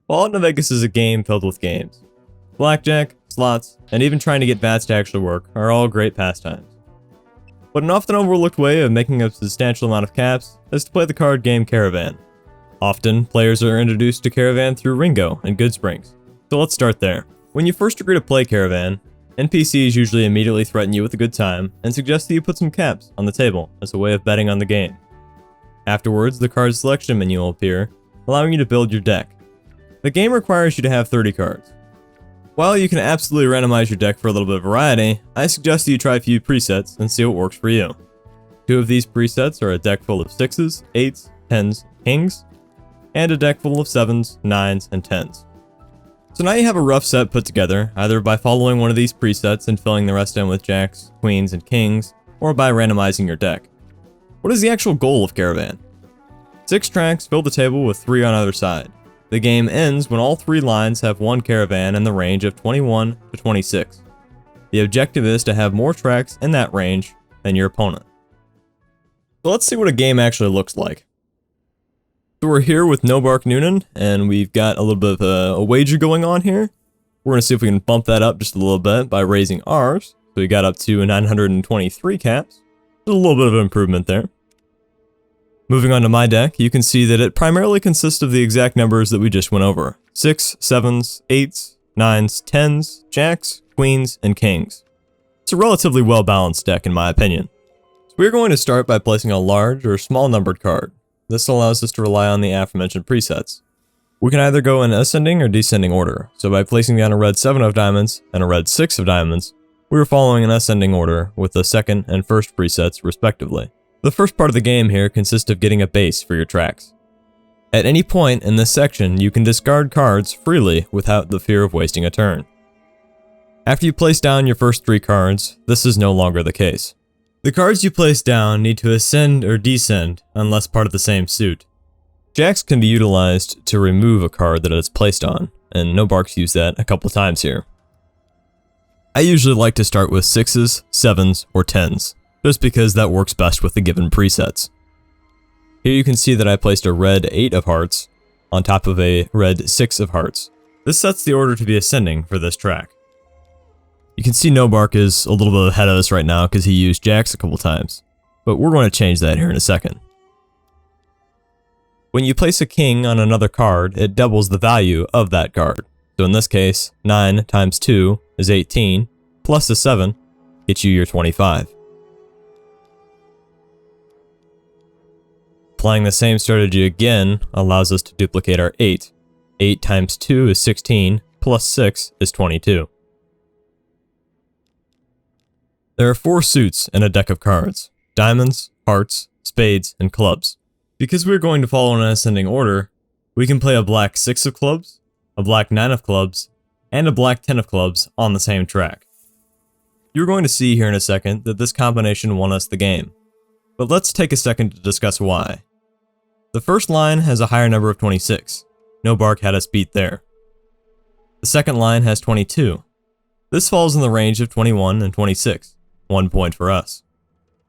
Fallout New Vegas is a game filled with games. Blackjack, slots, and even trying to get VATs to actually work are all great pastimes. But an often overlooked way of making a substantial amount of caps is to play the card game Caravan. Often, players are introduced to Caravan through Ringo and Goodsprings, so let's start there. When you first agree to play Caravan, NPCs usually immediately threaten you with a good time and suggest that you put some caps on the table as a way of betting on the game. Afterwards, the card selection menu will appear, allowing you to build your deck. The game requires you to have 30 cards. While you can absolutely randomize your deck for a little bit of variety, I suggest that you try a few presets and see what works for you. 2 of these presets are a deck full of 6s, 8s, 10s, kings, and a deck full of 7s, 9s, and 10s. So now you have a rough set put together, either by following one of these presets and filling the rest in with jacks, queens, and kings, or by randomizing your deck. What is the actual goal of Caravan? 6 tracks fill the table with 3 on either side. The game ends when all 3 lines have 1 caravan in the range of 21 to 26. The objective is to have more tracks in that range than your opponent. So let's see what a game actually looks like. So we're here with No Bark Noonan, and we've got a little bit of a wager going on here. We're going to see if we can bump that up just a little bit by raising ours. So we got up to 923 caps. There's a little bit of an improvement there. Moving on to my deck, you can see that it primarily consists of the exact numbers that we just went over. 6, 7s, 8s, 9s, 10s, jacks, queens, and kings. It's a relatively well-balanced deck in my opinion. So we're going to start by placing a large or small numbered card. This allows us to rely on the aforementioned presets. We can either go in ascending or descending order, so by placing down a red 7 of diamonds and a red 6 of diamonds, we are following an ascending order with the second and first presets respectively. The first part of the game here consists of getting a base for your tracks. At any point in this section, you can discard cards freely without the fear of wasting a turn. After you place down your first 3 cards, this is no longer the case. The cards you place down need to ascend or descend unless part of the same suit. Jacks can be utilized to remove a card that it is placed on, and No Bark's used that a couple times here. I usually like to start with 6s, 7s, or 10s, just because that works best with the given presets. Here you can see that I placed a red 8 of hearts on top of a red 6 of hearts. This sets the order to be ascending for this track. You can see No Bark is a little bit ahead of us right now because he used jacks a couple times, but we're going to change that here in a second. When you place a king on another card, it doubles the value of that card. So in this case, 9 times 2 is 18, plus a 7 gets you your 25. Applying the same strategy again allows us to duplicate our 8. 8 times 2 is 16, plus 6 is 22. There are 4 suits in a deck of cards: diamonds, hearts, spades, and clubs. Because we're going to follow an ascending order, we can play a black 6 of clubs, a black 9 of clubs, and a black 10 of clubs on the same track. You're going to see here in a second that this combination won us the game. But let's take a second to discuss why. The first line has a higher number of 26. No Bark had us beat there. The second line has 22. This falls in the range of 21 and 26. 1 point for us.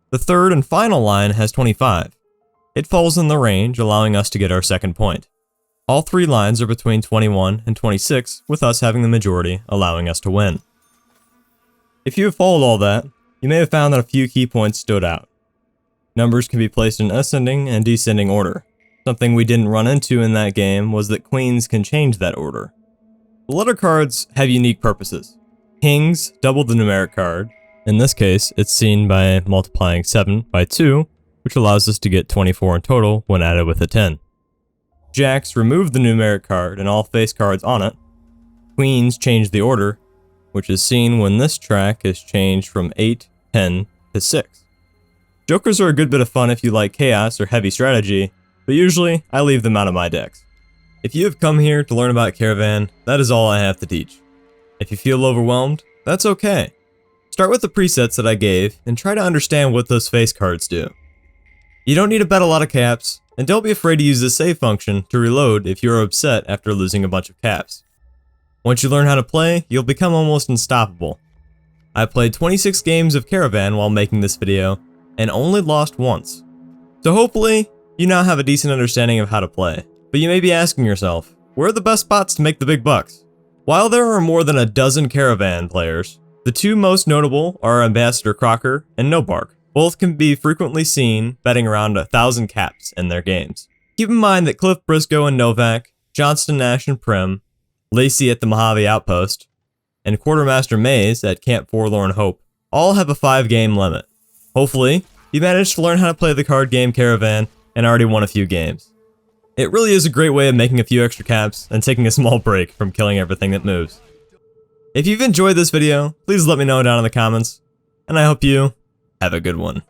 The third and final line has 25. It falls in the range, allowing us to get our second point. All 3 lines are between 21 and 26, with us having the majority, allowing us to win. If you have followed all that, you may have found that a few key points stood out. Numbers can be placed in ascending and descending order. Something we didn't run into in that game was that queens can change that order. The letter cards have unique purposes. Kings double the numeric card. In this case, it's seen by multiplying 7 by 2, which allows us to get 24 in total when added with a 10. Jacks remove the numeric card and all face cards on it. Queens change the order, which is seen when this track is changed from 8, 10, to 6. Jokers are a good bit of fun if you like chaos or heavy strategy, but usually I leave them out of my decks. If you have come here to learn about Caravan, that is all I have to teach. If you feel overwhelmed, that's okay. Start with the presets that I gave and try to understand what those face cards do. You don't need to bet a lot of caps, and don't be afraid to use the save function to reload if you are upset after losing a bunch of caps. Once you learn how to play, you'll become almost unstoppable. I played 26 games of Caravan while making this video, and only lost once. So hopefully, you now have a decent understanding of how to play. But you may be asking yourself, where are the best spots to make the big bucks? While there are more than a dozen Caravan players, the two most notable are Ambassador Crocker and Nobark. Both can be frequently seen betting around 1,000 caps in their games. Keep in mind that Cliff Briscoe and Novak, Johnston Nash and Prim, Lacey at the Mojave Outpost, and Quartermaster Mays at Camp Forlorn Hope all have a 5-game limit. Hopefully, you managed to learn how to play the card game Caravan and already won a few games. It really is a great way of making a few extra caps and taking a small break from killing everything that moves. If you've enjoyed this video, please let me know down in the comments, and I hope you have a good one.